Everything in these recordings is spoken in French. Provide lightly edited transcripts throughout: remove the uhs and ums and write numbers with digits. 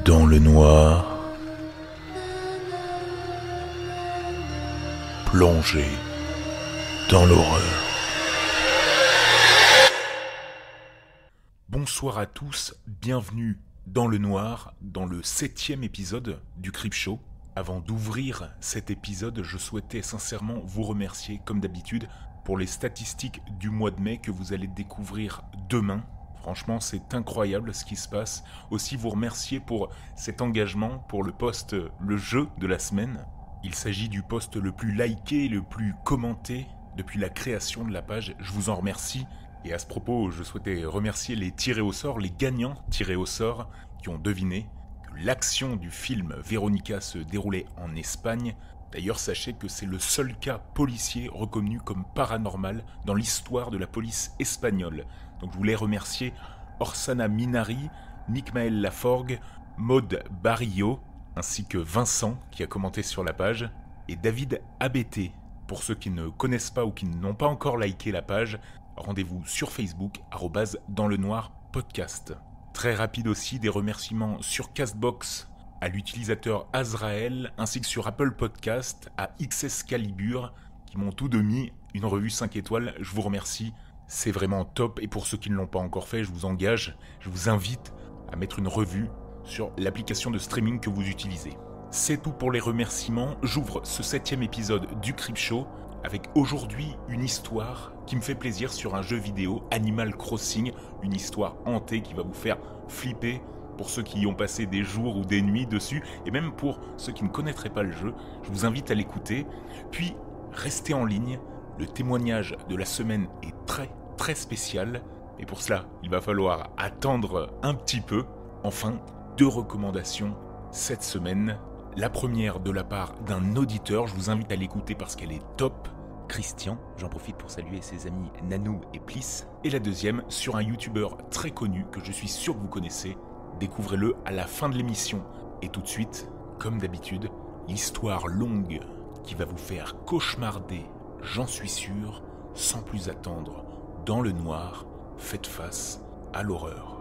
Dans le noir, plongé dans l'horreur. Bonsoir à tous, bienvenue dans le noir, dans le 7e épisode du Creepshow. Avant d'ouvrir cet épisode, je souhaitais sincèrement vous remercier, comme d'habitude, pour les statistiques du mois de mai que vous allez découvrir demain. Franchement, c'est incroyable ce qui se passe. Aussi, vous remercier pour cet engagement, pour le post Le Jeu de la semaine. Il s'agit du post le plus liké, le plus commenté depuis la création de la page. Je vous en remercie. Et à ce propos, je souhaitais remercier les tirés au sort, les gagnants tirés au sort, qui ont deviné que l'action du film Véronica se déroulait en Espagne. D'ailleurs, sachez que c'est le seul cas policier reconnu comme paranormal dans l'histoire de la police espagnole. Donc je voulais remercier Orsana Minari, Nicmaël Laforgue, Maud Barillo, ainsi que Vincent qui a commenté sur la page, et David Abété. Pour ceux qui ne connaissent pas ou qui n'ont pas encore liké la page, rendez-vous sur Facebook, @danslenoirpodcast. Très rapide aussi, des remerciements sur Castbox à l'utilisateur Azrael, ainsi que sur Apple Podcast à XScalibur, qui m'ont tous deux mis une revue 5 étoiles. Je vous remercie, c'est vraiment top. Et pour ceux qui ne l'ont pas encore fait, je vous engage, je vous invite à mettre une revue sur l'application de streaming que vous utilisez. C'est tout pour les remerciements. J'ouvre ce 7e épisode du Creepshow avec aujourd'hui une histoire qui me fait plaisir sur un jeu vidéo, Animal Crossing, une histoire hantée qui va vous faire flipper pour ceux qui y ont passé des jours ou des nuits dessus, et même pour ceux qui ne connaîtraient pas le jeu. Je vous invite à l'écouter, puis restez en ligne, le témoignage de la semaine est très spécial, et pour cela, il va falloir attendre un petit peu. Enfin, 2 recommandations cette semaine. La première de la part d'un auditeur, je vous invite à l'écouter parce qu'elle est top, Christian, j'en profite pour saluer ses amis Nanou et Pliss. Et la deuxième, sur un youtubeur très connu que je suis sûr que vous connaissez, découvrez-le à la fin de l'émission. Et tout de suite, comme d'habitude, l'histoire longue qui va vous faire cauchemarder, j'en suis sûr, sans plus attendre, dans le noir, faites face à l'horreur.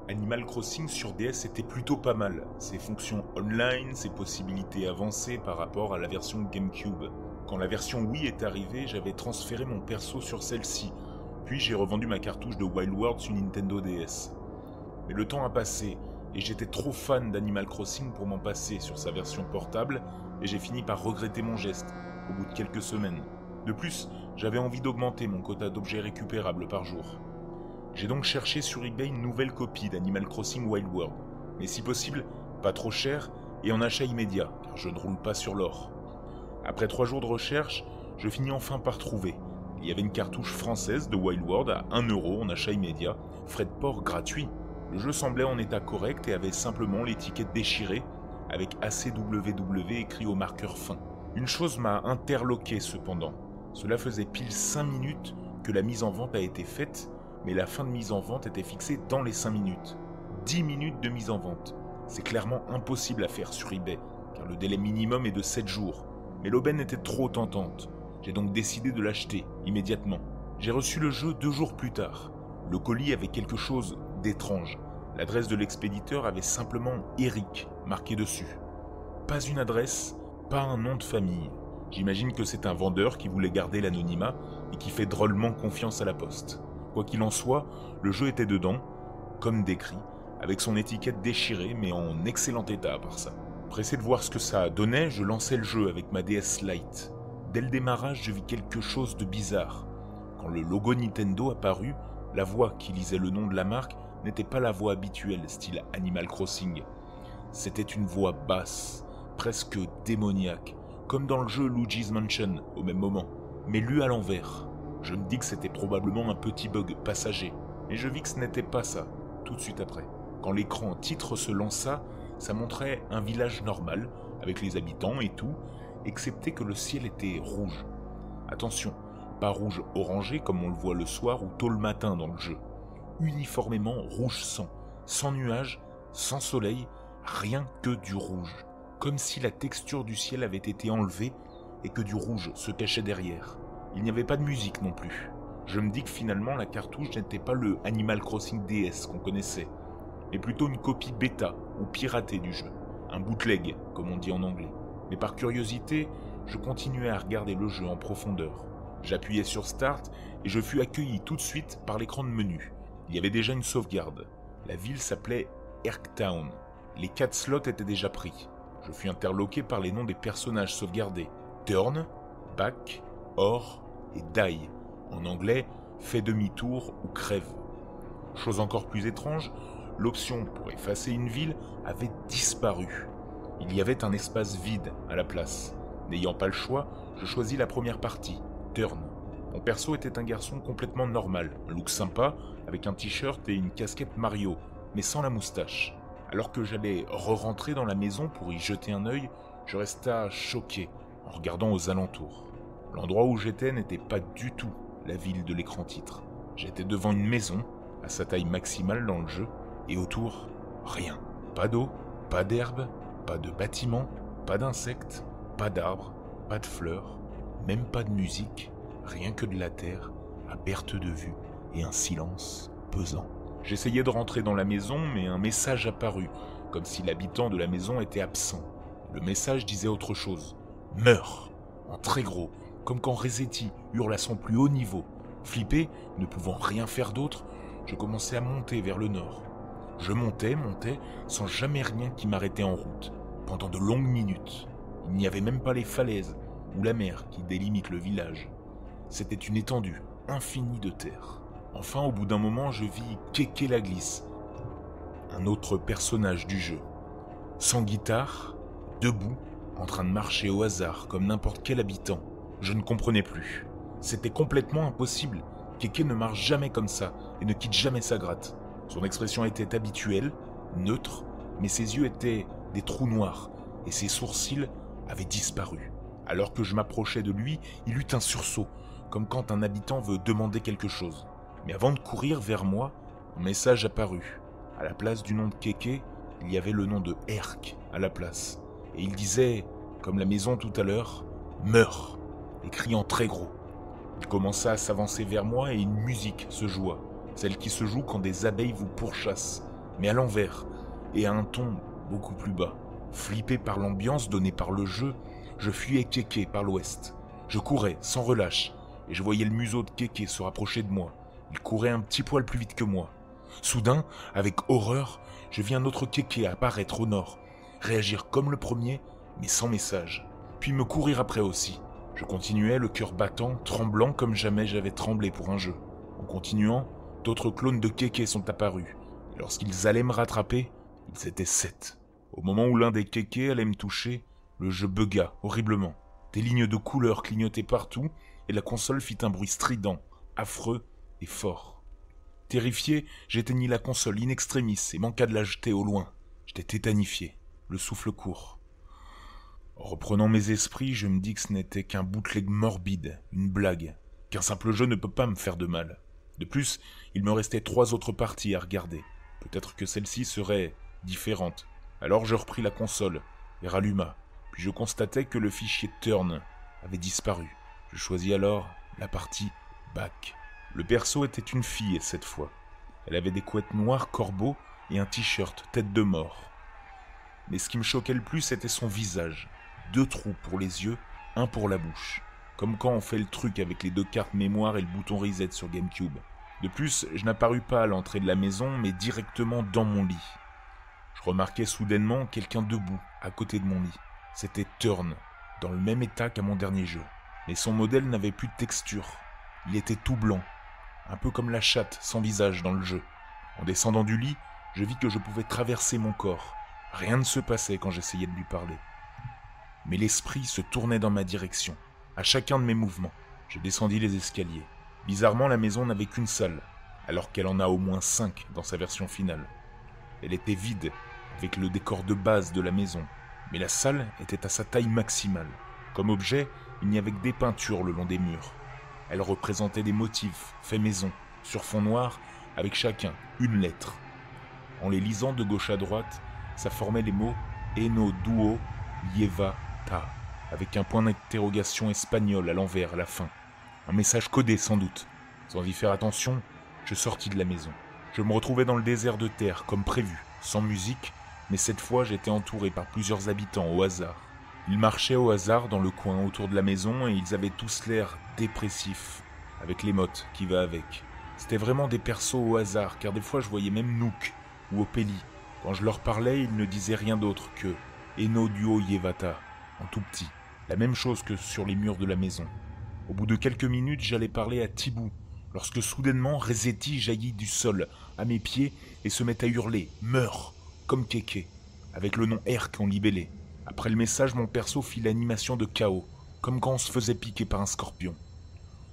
Animal Crossing sur DS était plutôt pas mal, ses fonctions online, ses possibilités avancées par rapport à la version GameCube. Quand la version Wii est arrivée, j'avais transféré mon perso sur celle-ci, puis j'ai revendu ma cartouche de Wild World sur Nintendo DS. Mais le temps a passé, et j'étais trop fan d'Animal Crossing pour m'en passer sur sa version portable, et j'ai fini par regretter mon geste, au bout de quelques semaines. De plus, j'avais envie d'augmenter mon quota d'objets récupérables par jour. J'ai donc cherché sur eBay une nouvelle copie d'Animal Crossing Wild World, mais si possible, pas trop cher et en achat immédiat, car je ne roule pas sur l'or. Après 3 jours de recherche, je finis enfin par trouver. Il y avait une cartouche française de Wild World à 1 € en achat immédiat, frais de port gratuits. Le jeu semblait en état correct et avait simplement l'étiquette déchirée, avec ACWW écrit au marqueur fin. Une chose m'a interloqué cependant. Cela faisait pile 5 minutes que la mise en vente a été faite, mais la fin de mise en vente était fixée dans les 5 minutes. 10 minutes de mise en vente. C'est clairement impossible à faire sur eBay, car le délai minimum est de 7 jours. Mais l'aubaine était trop tentante. J'ai donc décidé de l'acheter immédiatement. J'ai reçu le jeu 2 jours plus tard. Le colis avait quelque chose d'étrange. L'adresse de l'expéditeur avait simplement Eric marqué dessus. Pas une adresse, pas un nom de famille. J'imagine que c'est un vendeur qui voulait garder l'anonymat et qui fait drôlement confiance à la poste. Quoi qu'il en soit, le jeu était dedans, comme décrit, avec son étiquette déchirée mais en excellent état à part ça. Pressé de voir ce que ça donnait, je lançai le jeu avec ma DS Lite. Dès le démarrage, je vis quelque chose de bizarre. Quand le logo Nintendo apparut, la voix qui lisait le nom de la marque n'était pas la voix habituelle, style Animal Crossing. C'était une voix basse, presque démoniaque, comme dans le jeu Luigi's Mansion au même moment, mais lue à l'envers. Je me dis que c'était probablement un petit bug passager, mais je vis que ce n'était pas ça, tout de suite après. Quand l'écran titre se lança, ça montrait un village normal, avec les habitants et tout, excepté que le ciel était rouge. Attention, pas rouge orangé comme on le voit le soir ou tôt le matin dans le jeu. Uniformément rouge sang, sans nuages, sans soleil, rien que du rouge. Comme si la texture du ciel avait été enlevée et que du rouge se cachait derrière. Il n'y avait pas de musique non plus. Je me dis que finalement la cartouche n'était pas le Animal Crossing DS qu'on connaissait, mais plutôt une copie bêta ou piratée du jeu. Un bootleg, comme on dit en anglais. Mais par curiosité, je continuais à regarder le jeu en profondeur. J'appuyais sur Start et je fus accueilli tout de suite par l'écran de menu. Il y avait déjà une sauvegarde. La ville s'appelait Erktown. Les 4 slots étaient déjà pris. Je fus interloqué par les noms des personnages sauvegardés. Turn, Back, Or et Die. En anglais, fais demi-tour ou crève. Chose encore plus étrange, l'option pour effacer une ville avait disparu. Il y avait un espace vide à la place. N'ayant pas le choix, je choisis la première partie, Turn. Mon perso était un garçon complètement normal, un look sympa, avec un t-shirt et une casquette Mario, mais sans la moustache. Alors que j'allais re-rentrer dans la maison pour y jeter un œil, je resta choqué en regardant aux alentours. L'endroit où j'étais n'était pas du tout la ville de l'écran titre. J'étais devant une maison, à sa taille maximale dans le jeu, et autour, rien. Pas d'eau, pas d'herbe, pas de bâtiments, pas d'insectes, pas d'arbres, pas de fleurs, même pas de musique, rien que de la terre, à perte de vue, et un silence pesant. J'essayais de rentrer dans la maison, mais un message apparut, comme si l'habitant de la maison était absent. Le message disait autre chose. « Meurs !» en très gros, comme quand Resetti hurle à son plus haut niveau. Flippé, ne pouvant rien faire d'autre, je commençais à monter vers le nord. Je montais, sans jamais rien qui m'arrêtait en route, pendant de longues minutes. Il n'y avait même pas les falaises ou la mer qui délimitent le village. C'était une étendue infinie de terre. Enfin, au bout d'un moment, je vis Keke la glisse, un autre personnage du jeu. Sans guitare, debout, en train de marcher au hasard comme n'importe quel habitant. Je ne comprenais plus. C'était complètement impossible. Keke ne marche jamais comme ça et ne quitte jamais sa gratte. Son expression était habituelle, neutre, mais ses yeux étaient des trous noirs et ses sourcils avaient disparu. Alors que je m'approchais de lui, il eut un sursaut, comme quand un habitant veut demander quelque chose. Mais avant de courir vers moi, un message apparut. À la place du nom de Keke, il y avait le nom de Erk à la place. Et il disait, comme la maison tout à l'heure, « Meurs !» écrit en très gros. Il commença à s'avancer vers moi et une musique se joua, celle qui se joue quand des abeilles vous pourchassent, mais à l'envers, et à un ton beaucoup plus bas. Flippé par l'ambiance donnée par le jeu, je fuyais Keke par l'ouest. Je courais sans relâche, et je voyais le museau de Keke se rapprocher de moi. Il courait un petit poil plus vite que moi. Soudain, avec horreur, je vis un autre Keke apparaître au nord, réagir comme le premier, mais sans message, puis me courir après aussi. Je continuais, le cœur battant, tremblant comme jamais j'avais tremblé pour un jeu. En continuant, d'autres clones de Keke sont apparus, et lorsqu'ils allaient me rattraper, ils étaient 7. Au moment où l'un des Keke allait me toucher, le jeu bugga horriblement. Des lignes de couleurs clignotaient partout, et la console fit un bruit strident, affreux et fort. Terrifié, j'éteignis la console in extremis et manqua de la jeter au loin. J'étais tétanifié, le souffle court. En reprenant mes esprits, je me dis que ce n'était qu'un bootleg morbide, une blague, qu'un simple jeu ne peut pas me faire de mal. De plus, il me restait 3 autres parties à regarder. Peut-être que celle-ci serait différente. Alors je repris la console et ralluma, puis je constatai que le fichier Turn avait disparu. Je choisis alors la partie Back. Le perso était une fille cette fois. Elle avait des couettes noires corbeaux et un t-shirt tête de mort. Mais ce qui me choquait le plus, c'était son visage. 2 trous pour les yeux, 1 pour la bouche. Comme quand on fait le truc avec les 2 cartes mémoire et le bouton reset sur GameCube. De plus, je n'apparus pas à l'entrée de la maison, mais directement dans mon lit. Je remarquai soudainement quelqu'un debout, à côté de mon lit. C'était Turn, dans le même état qu'à mon dernier jeu. Mais son modèle n'avait plus de texture. Il était tout blanc, un peu comme la chatte sans visage dans le jeu. En descendant du lit, je vis que je pouvais traverser mon corps. Rien ne se passait quand j'essayais de lui parler. Mais l'esprit se tournait dans ma direction, à chacun de mes mouvements. Je descendis les escaliers. Bizarrement, la maison n'avait qu'une salle, alors qu'elle en a au moins 5 dans sa version finale. Elle était vide, avec le décor de base de la maison, mais la salle était à sa taille maximale. Comme objet, il n'y avait que des peintures le long des murs. Elles représentaient des motifs faits maison, sur fond noir, avec chacun une lettre. En les lisant de gauche à droite, ça formait les mots Eno Duo Yeva Ta, avec un point d'interrogation espagnol à l'envers à la fin. Un message codé sans doute. Sans y faire attention, je sortis de la maison. Je me retrouvais dans le désert de terre, comme prévu, sans musique, mais cette fois j'étais entouré par plusieurs habitants au hasard. Ils marchaient au hasard dans le coin autour de la maison et ils avaient tous l'air dépressifs, avec l'émote qui va avec. C'était vraiment des persos au hasard, car des fois je voyais même Nook ou Opélie. Quand je leur parlais, ils ne disaient rien d'autre que Eno Duo Yevata, en tout petit, la même chose que sur les murs de la maison. Au bout de quelques minutes, j'allais parler à Thibou, lorsque soudainement Resetti jaillit du sol, à mes pieds, et se met à hurler « Meurs !» comme Kéké, avec le nom Herc en libellé. Après le message, mon perso fit l'animation de chaos, comme quand on se faisait piquer par un scorpion.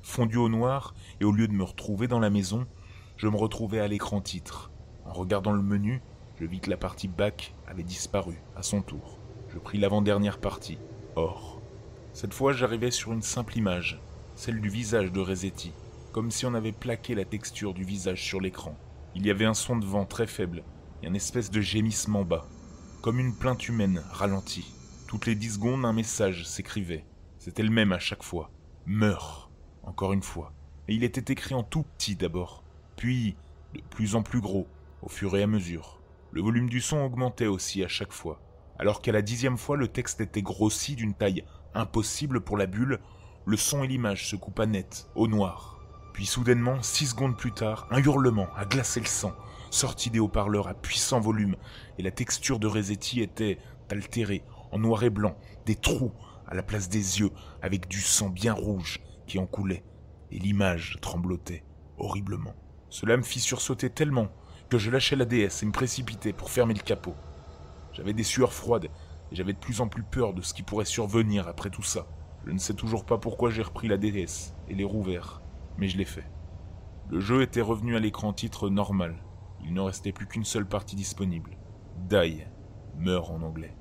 Fondu au noir, et au lieu de me retrouver dans la maison, je me retrouvais à l'écran titre. En regardant le menu, je vis que la partie back avait disparu, à son tour. Je pris l'avant-dernière partie, or. Cette fois, j'arrivais sur une simple image, celle du visage de Resetti, comme si on avait plaqué la texture du visage sur l'écran. Il y avait un son de vent très faible, et un espèce de gémissement bas, comme une plainte humaine ralentie. Toutes les 10 secondes, un message s'écrivait. C'était le même à chaque fois. « Meurs !» Encore une fois. Et il était écrit en tout petit d'abord, puis de plus en plus gros, au fur et à mesure. Le volume du son augmentait aussi à chaque fois, alors qu'à la 10e fois, le texte était grossi d'une taille impossible pour la bulle, le son et l'image se coupaient net, au noir. Puis soudainement, 6 secondes plus tard, un hurlement a glacé le sang, sorti des haut-parleurs à puissant volume, et la texture de Resetti était altérée, en noir et blanc, des trous à la place des yeux, avec du sang bien rouge qui en coulait, et l'image tremblotait horriblement. Cela me fit sursauter tellement que je lâchai la DS et me précipitai pour fermer le capot. J'avais des sueurs froides, et j'avais de plus en plus peur de ce qui pourrait survenir après tout ça. Je ne sais toujours pas pourquoi j'ai repris la DS et les rouverts, mais je l'ai fait. Le jeu était revenu à l'écran titre normal. Il ne restait plus qu'une seule partie disponible. Die, meurt en anglais.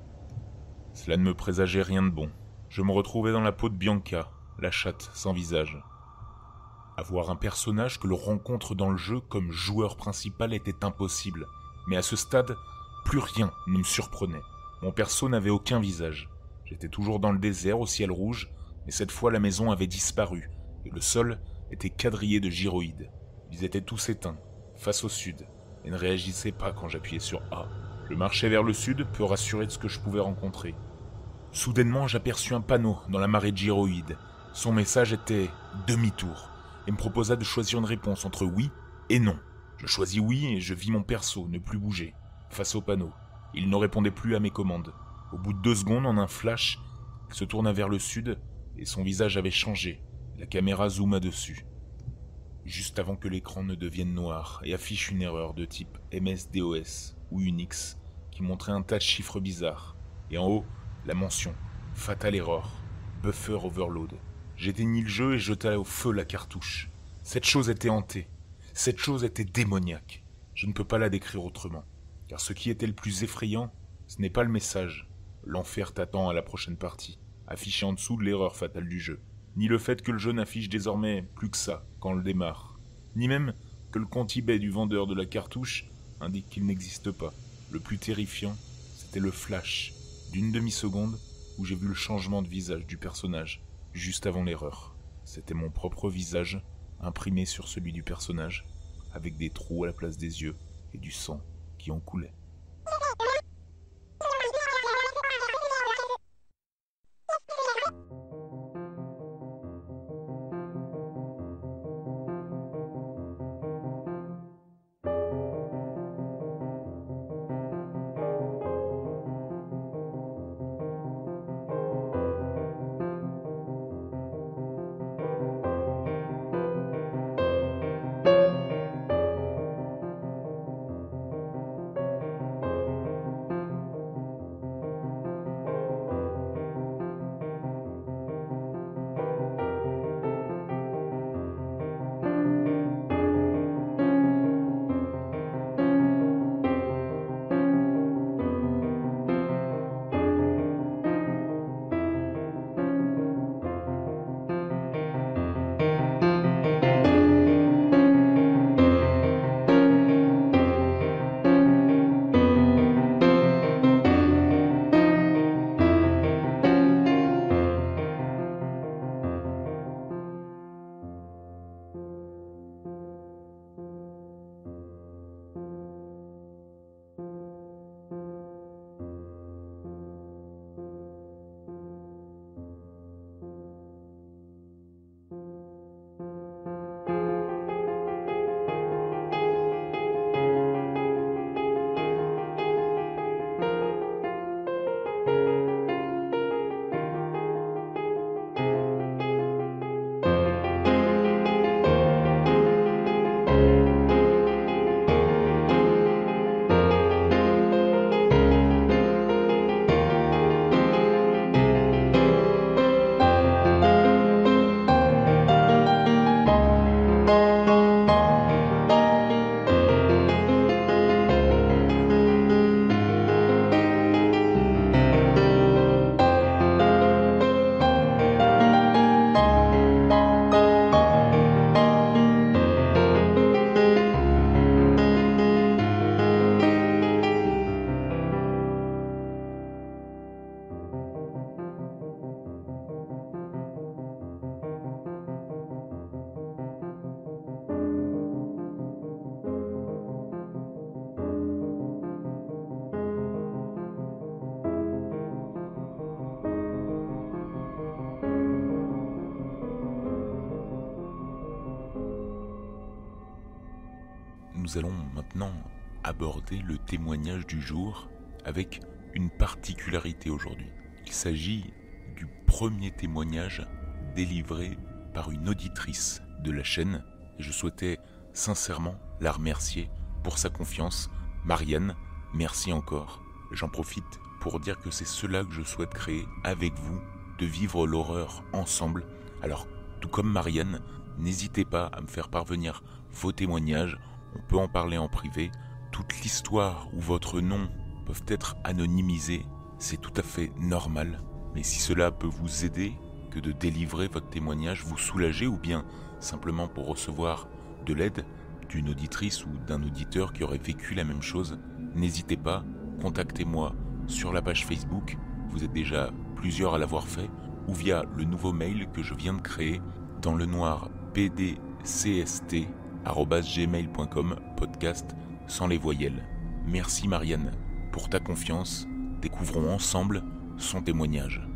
Cela ne me présageait rien de bon. Je me retrouvais dans la peau de Bianca, la chatte sans visage. Avoir un personnage que l'on rencontre dans le jeu comme joueur principal était impossible, mais à ce stade, plus rien ne me surprenait. Mon perso n'avait aucun visage. J'étais toujours dans le désert au ciel rouge, mais cette fois la maison avait disparu, et le sol était quadrillé de gyroïdes. Ils étaient tous éteints, face au sud, et ne réagissaient pas quand j'appuyais sur A. Je marchais vers le sud, peu rassuré de ce que je pouvais rencontrer. Soudainement, j'aperçus un panneau dans la marée de gyroïdes. Son message était « demi-tour » et me proposa de choisir une réponse entre oui et non. Je choisis oui et je vis mon perso ne plus bouger, face au panneau. Il ne répondait plus à mes commandes. Au bout de 2 secondes, en un flash, il se tourna vers le sud et son visage avait changé. La caméra zooma dessus. Juste avant que l'écran ne devienne noir et affiche une erreur de type MS-DOS ou Unix qui montrait un tas de chiffres bizarres. Et en haut, la mention « Fatal Error, Buffer Overload ». J'éteignis le jeu et jetai au feu la cartouche. Cette chose était hantée. Cette chose était démoniaque. Je ne peux pas la décrire autrement. Car ce qui était le plus effrayant, ce n'est pas le message. L'enfer t'attend à la prochaine partie, affiché en dessous de l'erreur fatale du jeu. Ni le fait que le jeu n'affiche désormais plus que ça quand on le démarre. Ni même que le compte eBay du vendeur de la cartouche indique qu'il n'existe pas. Le plus terrifiant, c'était le flash d'une demi-seconde où j'ai vu le changement de visage du personnage, juste avant l'erreur. C'était mon propre visage, imprimé sur celui du personnage, avec des trous à la place des yeux et du sang qui en coulait. nous allons maintenant aborder le témoignage du jour avec une particularité aujourd'hui. Il s'agit du premier témoignage délivré par une auditrice de la chaîne et je souhaitais sincèrement la remercier pour sa confiance. Marianne, merci encore. J'en profite pour dire que c'est cela que je souhaite créer avec vous, de vivre l'horreur ensemble. Alors, tout comme Marianne, n'hésitez pas à me faire parvenir vos témoignages, on peut en parler en privé. Toute l'histoire ou votre nom peuvent être anonymisés, c'est tout à fait normal. Mais si cela peut vous aider que de délivrer votre témoignage, vous soulager ou bien simplement pour recevoir de l'aide d'une auditrice ou d'un auditeur qui aurait vécu la même chose, n'hésitez pas, contactez-moi sur la page Facebook, vous êtes déjà plusieurs à l'avoir fait, ou via le nouveau mail que je viens de créer dans le noir pdcst@gmail.com, podcast sans les voyelles. Merci Marianne pour ta confiance, découvrons ensemble son témoignage.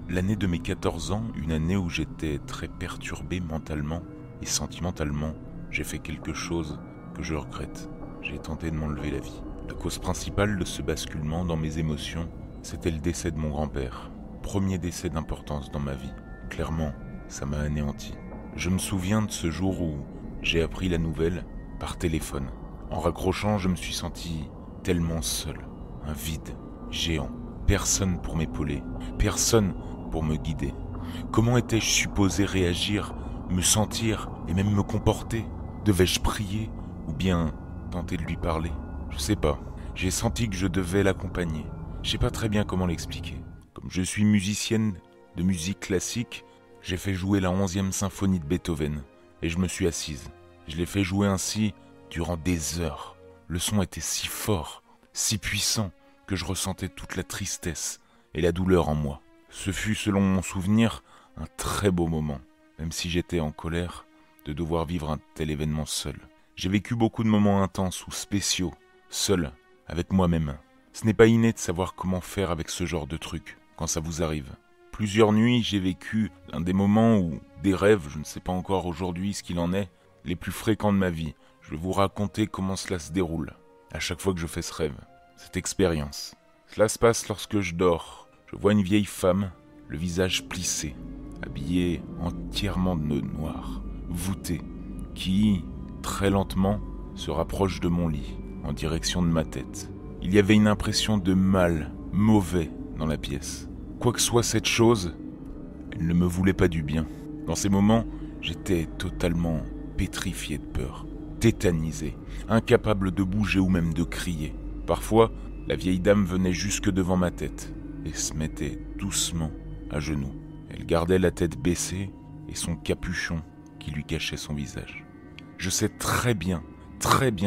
L'année de mes 14 ans, une année où j'étais très perturbé mentalement et sentimentalement, j'ai fait quelque chose que je regrette. J'ai tenté de m'enlever la vie. La cause principale de ce basculement dans mes émotions, c'était le décès de mon grand-père. Premier décès d'importance dans ma vie. Clairement, ça m'a anéanti. Je me souviens de ce jour où j'ai appris la nouvelle par téléphone. En raccrochant, je me suis senti tellement seul. Un vide géant. Personne pour m'épauler. Personne pour me guider. Comment étais-je supposé réagir, me sentir et même me comporter? Devais-je prier ou bien tenter de lui parler? Je sais pas. J'ai senti que je devais l'accompagner. Je sais pas très bien comment l'expliquer. Comme je suis musicienne de musique classique, j'ai fait jouer la 11e symphonie de Beethoven et je me suis assise. Je l'ai fait jouer ainsi durant des heures. Le son était si fort, si puissant que je ressentais toute la tristesse et la douleur en moi. Ce fut, selon mon souvenir, un très beau moment, même si j'étais en colère de devoir vivre un tel événement seul. J'ai vécu beaucoup de moments intenses ou spéciaux, seul, avec moi-même. Ce n'est pas inné de savoir comment faire avec ce genre de truc, quand ça vous arrive. Plusieurs nuits, j'ai vécu un des moments où des rêves, je ne sais pas encore aujourd'hui ce qu'il en est, les plus fréquents de ma vie. Je vais vous raconter comment cela se déroule, à chaque fois que je fais ce rêve, cette expérience. Cela se passe lorsque je dors. Je vois une vieille femme, le visage plissé, habillée entièrement de nœuds noirs, voûtée, qui, très lentement, se rapproche de mon lit, en direction de ma tête. Il y avait une impression de mal, mauvais, dans la pièce. Quoi que soit cette chose, elle ne me voulait pas du bien. Dans ces moments, j'étais totalement pétrifié de peur, tétanisé, incapable de bouger ou même de crier. Parfois, la vieille dame venait jusque devant ma tête et se mettait doucement à genoux. Elle gardait la tête baissée et son capuchon qui lui cachait son visage. Je sais très bien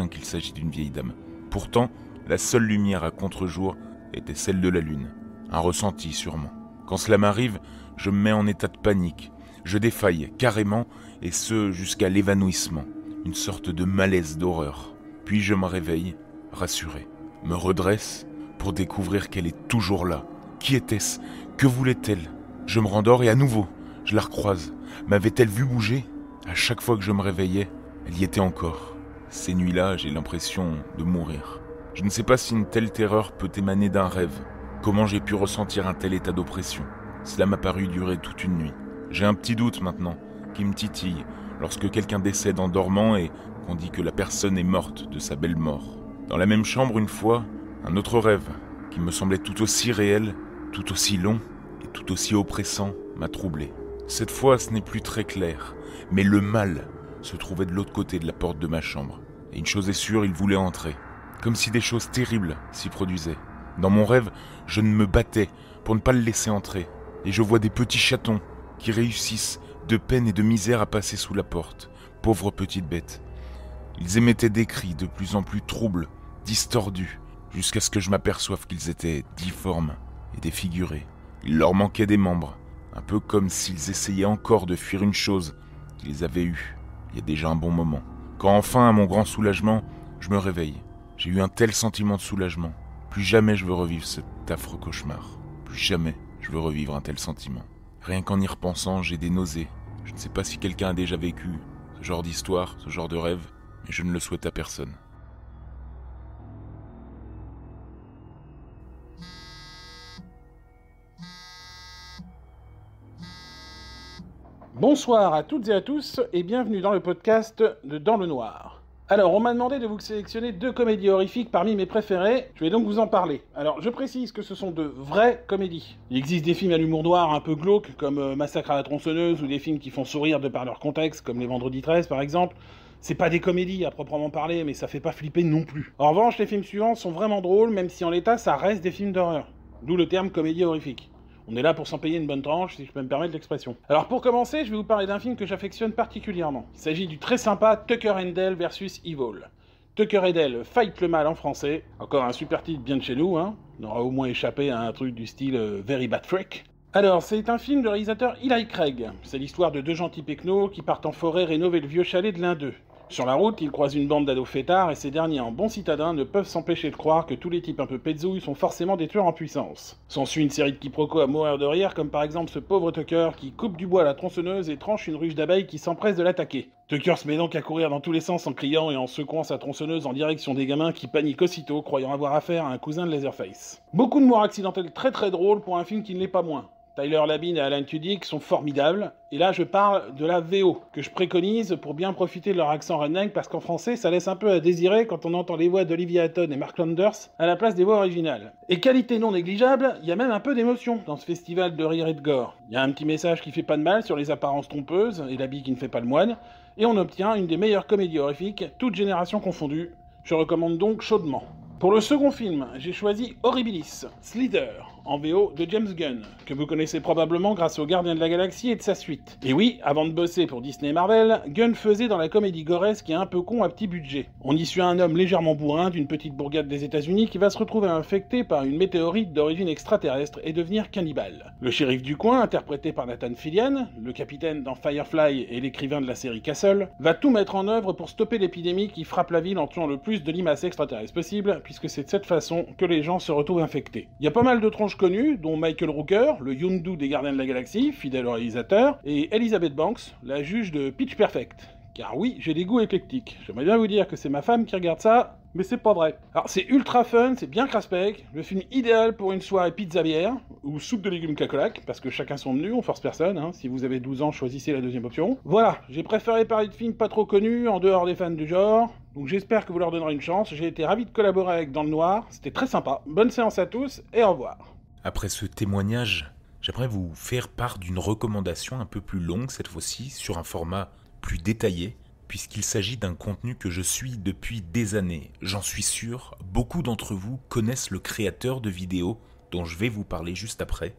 qu'il s'agit d'une vieille dame. Pourtant, la seule lumière à contre-jour était celle de la lune. Un ressenti sûrement. Quand cela m'arrive, je me mets en état de panique. Je défaille carrément, et ce jusqu'à l'évanouissement. Une sorte de malaise d'horreur. Puis je me réveille, rassuré. Me redresse pour découvrir qu'elle est toujours là. Qui était-ce? Que voulait-elle? Je me rendors et à nouveau, je la recroise. M'avait-elle vu bouger? À chaque fois que je me réveillais, elle y était encore. Ces nuits-là, j'ai l'impression de mourir. Je ne sais pas si une telle terreur peut émaner d'un rêve. Comment j'ai pu ressentir un tel état d'oppression? Cela m'a paru durer toute une nuit. J'ai un petit doute maintenant, qui me titille, lorsque quelqu'un décède en dormant et qu'on dit que la personne est morte de sa belle mort. Dans la même chambre, une fois, un autre rêve, qui me semblait tout aussi réel, tout aussi long et tout aussi oppressant, m'a troublé. Cette fois, ce n'est plus très clair, mais le mal se trouvait de l'autre côté de la porte de ma chambre. Et une chose est sûre, il voulait entrer. Comme si des choses terribles s'y produisaient. Dans mon rêve, je ne me battais pour ne pas le laisser entrer. Et je vois des petits chatons qui réussissent de peine et de misère à passer sous la porte. Pauvres petites bêtes. Ils émettaient des cris de plus en plus troubles, distordus, jusqu'à ce que je m'aperçoive qu'ils étaient difformes et défigurés. Il leur manquait des membres, un peu comme s'ils essayaient encore de fuir une chose qu'ils avaient eue il y a déjà un bon moment. Quand enfin, à mon grand soulagement, je me réveille. J'ai eu un tel sentiment de soulagement. Plus jamais je veux revivre cet affreux cauchemar. Plus jamais je veux revivre un tel sentiment. Rien qu'en y repensant, j'ai des nausées. Je ne sais pas si quelqu'un a déjà vécu ce genre d'histoire, ce genre de rêve, mais je ne le souhaite à personne. Bonsoir à toutes et à tous et bienvenue dans le podcast de Dans le Noir. Alors, on m'a demandé de vous sélectionner 2 comédies horrifiques parmi mes préférées, je vais donc vous en parler. Alors, je précise que ce sont de vraies comédies. Il existe des films à l'humour noir un peu glauques, comme Massacre à la tronçonneuse, ou des films qui font sourire de par leur contexte, comme Les Vendredis 13 par exemple. C'est pas des comédies à proprement parler, mais ça fait pas flipper non plus. En revanche, les films suivants sont vraiment drôles, même si en l'état ça reste des films d'horreur. D'où le terme comédie horrifique. On est là pour s'en payer une bonne tranche, si je peux me permettre l'expression. Alors pour commencer, je vais vous parler d'un film que j'affectionne particulièrement. Il s'agit du très sympa Tucker and Dale vs Evil. Tucker et Dale fight le mal en français. Encore un super titre bien de chez nous, hein. On aura au moins échappé à un truc du style Very Bad Freak. Alors, c'est un film de réalisateur Eli Craig. C'est l'histoire de 2 gentils pecnos qui partent en forêt rénover le vieux chalet de l'un d'eux. Sur la route, ils croisent une bande d'ados fêtards et ces derniers, en bons citadins, ne peuvent s'empêcher de croire que tous les types un peu petzouilles sont forcément des tueurs en puissance. S'ensuit une série de quiproquos à mourir de rire, comme par exemple ce pauvre Tucker qui coupe du bois à la tronçonneuse et tranche une ruche d'abeilles qui s'empresse de l'attaquer. Tucker se met donc à courir dans tous les sens en criant et en secouant sa tronçonneuse en direction des gamins qui paniquent aussitôt, croyant avoir affaire à un cousin de Leatherface. Beaucoup de morts accidentelles très drôles pour un film qui ne l'est pas moins. Tyler Labine et Alan Tudyk sont formidables, et là je parle de la VO, que je préconise pour bien profiter de leur accent redneck, parce qu'en français ça laisse un peu à désirer quand on entend les voix d'Olivia Hutton et Mark Landers à la place des voix originales. Et qualité non négligeable, il y a même un peu d'émotion dans ce festival de rire et de gore. Il y a un petit message qui fait pas de mal sur les apparences trompeuses, et l'habit qui ne fait pas le moine, et on obtient une des meilleures comédies horrifiques, toutes générations confondues. Je recommande donc chaudement. Pour le second film, j'ai choisi Horribilis, Slither, en VO de James Gunn, que vous connaissez probablement grâce aux Gardiens de la Galaxie et de sa suite. Et oui, avant de bosser pour Disney et Marvel, Gunn faisait dans la comédie goresque et un peu con à petit budget. On y suit un homme légèrement bourrin d'une petite bourgade des États-Unis qui va se retrouver infecté par une météorite d'origine extraterrestre et devenir cannibale. Le shérif du coin, interprété par Nathan Fillion, le capitaine dans Firefly et l'écrivain de la série Castle, va tout mettre en œuvre pour stopper l'épidémie qui frappe la ville en tuant le plus de limaces extraterrestres possible, puisque c'est de cette façon que les gens se retrouvent infectés. Il y a pas mal de tronches connues, dont Michael Rooker, le Yondu des Gardiens de la Galaxie, fidèle au réalisateur, et Elizabeth Banks, la juge de Pitch Perfect. Car oui, j'ai des goûts éclectiques. J'aimerais bien vous dire que c'est ma femme qui regarde ça, mais c'est pas vrai. Alors c'est ultra fun, c'est bien craspec, le film idéal pour une soirée pizza-bière, ou soupe de légumes cacolac, parce que chacun son menu, on force personne, hein. Si vous avez 12 ans, choisissez la deuxième option. Voilà, j'ai préféré parler de films pas trop connus, en dehors des fans du genre, donc j'espère que vous leur donnerez une chance. J'ai été ravi de collaborer avec Dans le Noir, c'était très sympa. Bonne séance à tous, et au revoir. Après ce témoignage, j'aimerais vous faire part d'une recommandation un peu plus longue cette fois-ci, sur un format plus détaillé, puisqu'il s'agit d'un contenu que je suis depuis des années. J'en suis sûr, beaucoup d'entre vous connaissent le créateur de vidéos dont je vais vous parler juste après.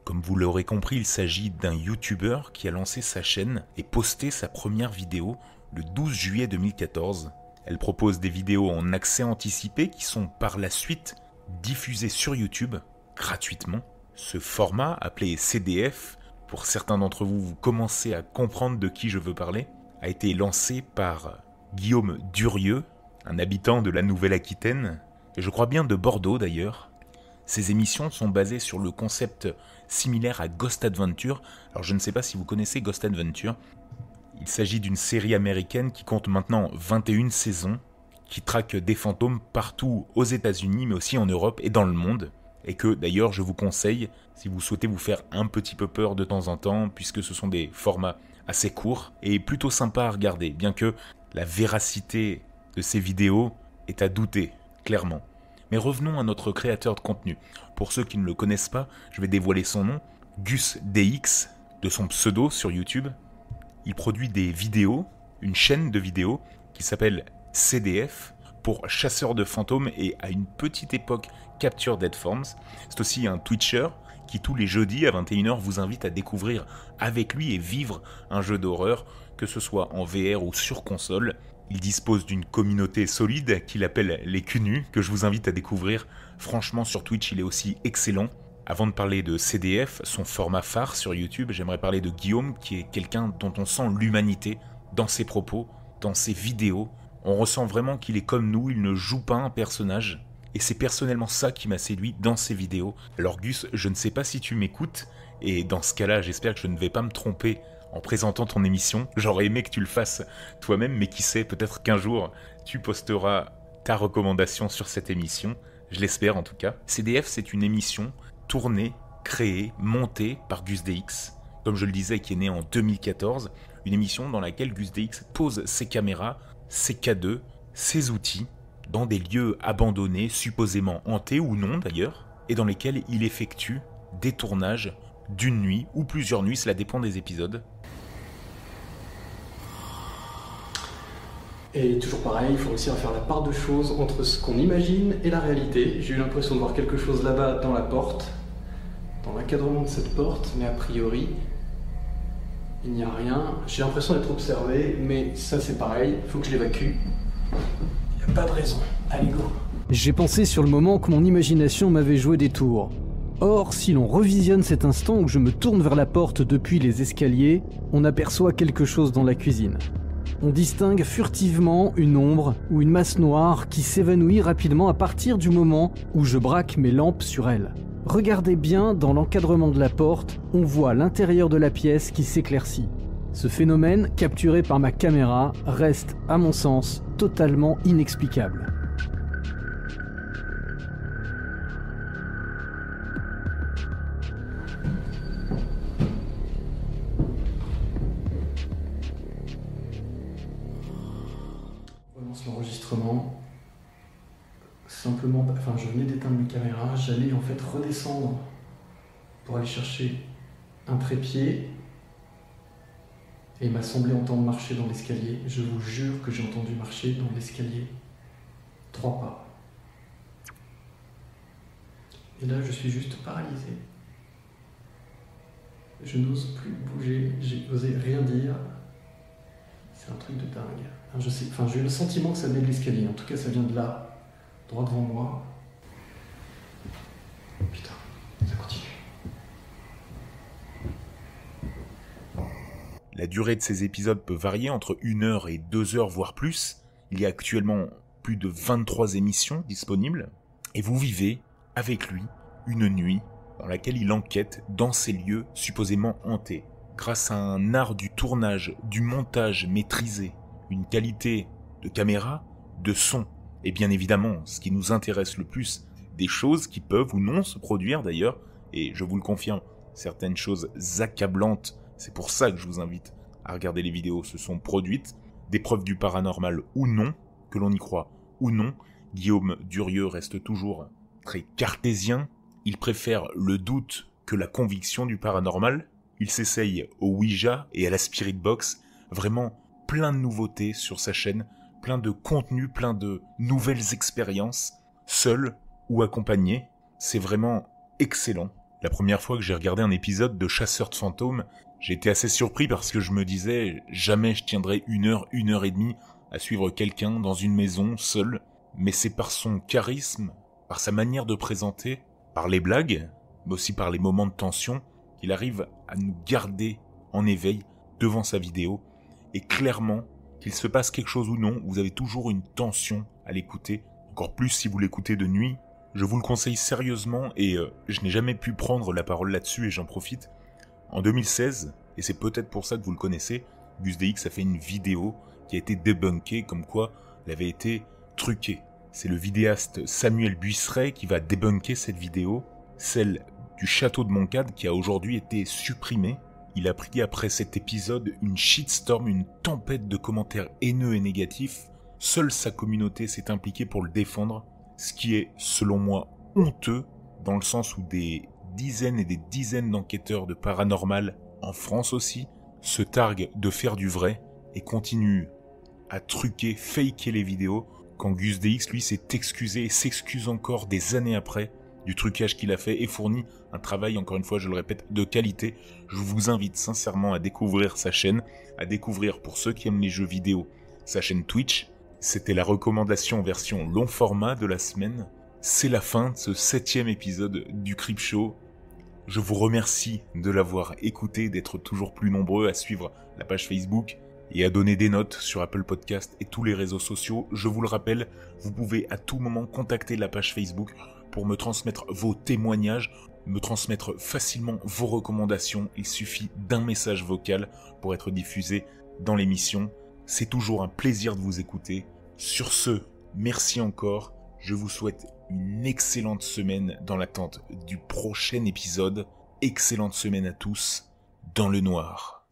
Comme vous l'aurez compris, il s'agit d'un YouTuber qui a lancé sa chaîne et posté sa première vidéo le 12 juillet 2014. Elle propose des vidéos en accès anticipé qui sont par la suite diffusées sur YouTube gratuitement. Ce format, appelé CDF, pour certains d'entre vous, vous commencez à comprendre de qui je veux parler, a été lancé par Guillaume Durieux, un habitant de la Nouvelle-Aquitaine, et je crois bien de Bordeaux d'ailleurs. Ces émissions sont basées sur le concept similaire à Ghost Adventure. Alors je ne sais pas si vous connaissez Ghost Adventure. Il s'agit d'une série américaine qui compte maintenant 21 saisons, qui traque des fantômes partout aux États-Unis, mais aussi en Europe et dans le monde. Et que d'ailleurs je vous conseille, si vous souhaitez vous faire un petit peu peur de temps en temps, puisque ce sont des formats assez courts et plutôt sympas à regarder, bien que la véracité de ces vidéos est à douter, clairement. Mais revenons à notre créateur de contenu. Pour ceux qui ne le connaissent pas, je vais dévoiler son nom, Gus DX, de son pseudo sur YouTube. Il produit des vidéos, une chaîne de vidéos qui s'appelle CDF, pour chasseurs de fantômes et à une petite époque Capture Dead Forms. C'est aussi un Twitcher qui tous les jeudis à 21h vous invite à découvrir avec lui et vivre un jeu d'horreur, que ce soit en VR ou sur console. Il dispose d'une communauté solide qu'il appelle les Cunus, que je vous invite à découvrir. Franchement, sur Twitch, il est aussi excellent. Avant de parler de CDF, son format phare sur YouTube, j'aimerais parler de Guillaume, qui est quelqu'un dont on sent l'humanité dans ses propos, dans ses vidéos. On ressent vraiment qu'il est comme nous, il ne joue pas un personnage. Et c'est personnellement ça qui m'a séduit dans ses vidéos. Alors Gus, je ne sais pas si tu m'écoutes, et dans ce cas-là, j'espère que je ne vais pas me tromper en présentant ton émission. J'aurais aimé que tu le fasses toi-même, mais qui sait, peut-être qu'un jour, tu posteras ta recommandation sur cette émission. Je l'espère en tout cas. CDF, c'est une émission tournée, créée, montée par Gus DX, comme je le disais, qui est né en 2014. Une émission dans laquelle Gus DX pose ses caméras, ses K2, ses outils, dans des lieux abandonnés, supposément hantés ou non d'ailleurs, et dans lesquels il effectue des tournages d'une nuit ou plusieurs nuits, cela dépend des épisodes. Et toujours pareil, il faut réussir à faire la part de choses entre ce qu'on imagine et la réalité. J'ai eu l'impression de voir quelque chose là-bas dans la porte, dans l'encadrement de cette porte, mais a priori, il n'y a rien. J'ai l'impression d'être observé, mais ça c'est pareil, il faut que je l'évacue. Il n'y a pas de raison. Allez, go. J'ai pensé sur le moment que mon imagination m'avait joué des tours. Or, si l'on revisionne cet instant où je me tourne vers la porte depuis les escaliers, on aperçoit quelque chose dans la cuisine. On distingue furtivement une ombre ou une masse noire qui s'évanouit rapidement à partir du moment où je braque mes lampes sur elle. Regardez bien dans l'encadrement de la porte, on voit l'intérieur de la pièce qui s'éclaircit. Ce phénomène, capturé par ma caméra, reste, à mon sens, totalement inexplicable. L'enregistrement, simplement, je venais d'éteindre mes caméras, j'allais en fait redescendre pour aller chercher un trépied et il m'a semblé entendre marcher dans l'escalier. Je vous jure que j'ai entendu marcher dans l'escalier 3 pas. Et là je suis juste paralysé. Je n'ose plus bouger, j'ai osé rien dire. C'est un truc de dingue. J'ai eu le sentiment que ça venait de l'escalier. En tout cas, ça vient de là, droit devant moi. Putain, ça continue. La durée de ces épisodes peut varier entre 1 heure et 2 heures, voire plus. Il y a actuellement plus de 23 émissions disponibles. Et vous vivez, avec lui, une nuit dans laquelle il enquête dans ces lieux supposément hantés. Grâce à un art du tournage, du montage maîtrisé, une qualité de caméra, de son, et bien évidemment, ce qui nous intéresse le plus, des choses qui peuvent ou non se produire d'ailleurs, et je vous le confirme, certaines choses accablantes, c'est pour ça que je vous invite à regarder les vidéos, se sont produites, des preuves du paranormal ou non, que l'on y croit ou non. Guillaume Durieux reste toujours très cartésien, il préfère le doute que la conviction du paranormal. Il s'essaye au Ouija et à la Spirit Box, vraiment plein de nouveautés sur sa chaîne, plein de contenus, plein de nouvelles expériences, seul ou accompagné. C'est vraiment excellent. La première fois que j'ai regardé un épisode de Chasseurs de fantômes, j'ai été assez surpris parce que je me disais jamais je tiendrai 1 heure, 1 heure et demie à suivre quelqu'un dans une maison seul, mais c'est par son charisme, par sa manière de présenter, par les blagues, mais aussi par les moments de tension, qu'il arrive à nous garder en éveil devant sa vidéo, et clairement, qu'il se passe quelque chose ou non, vous avez toujours une tension à l'écouter, encore plus si vous l'écoutez de nuit. Je vous le conseille sérieusement, et je n'ai jamais pu prendre la parole là-dessus, et j'en profite. En 2016, et c'est peut-être pour ça que vous le connaissez, Gus DX a fait une vidéo qui a été débunkée, comme quoi elle avait été truquée. C'est le vidéaste Samuel Buisseret qui va débunker cette vidéo, celle du château de Moncade qui a aujourd'hui été supprimé. Il a pris après cet épisode une shitstorm, une tempête de commentaires haineux et négatifs. Seule sa communauté s'est impliquée pour le défendre, ce qui est, selon moi, honteux, dans le sens où des dizaines et des dizaines d'enquêteurs de paranormal, en France aussi, se targuent de faire du vrai et continuent à truquer, faker les vidéos, quand Gus DX, lui, s'est excusé et s'excuse encore des années après du trucage qu'il a fait et fournit un travail, encore une fois, je le répète, de qualité. Je vous invite sincèrement à découvrir sa chaîne, à découvrir, pour ceux qui aiment les jeux vidéo, sa chaîne Twitch. C'était la recommandation version long format de la semaine. C'est la fin de ce 7e épisode du Creep Show. Je vous remercie de l'avoir écouté, d'être toujours plus nombreux à suivre la page Facebook et à donner des notes sur Apple Podcast et tous les réseaux sociaux. Je vous le rappelle, vous pouvez à tout moment contacter la page Facebook pour me transmettre vos témoignages me transmettre facilement vos recommandations. Il suffit d'un message vocal pour être diffusé dans l'émission. C'est toujours un plaisir de vous écouter. Sur ce, merci encore. Je vous souhaite une excellente semaine dans l'attente du prochain épisode. Excellente semaine à tous dans le noir.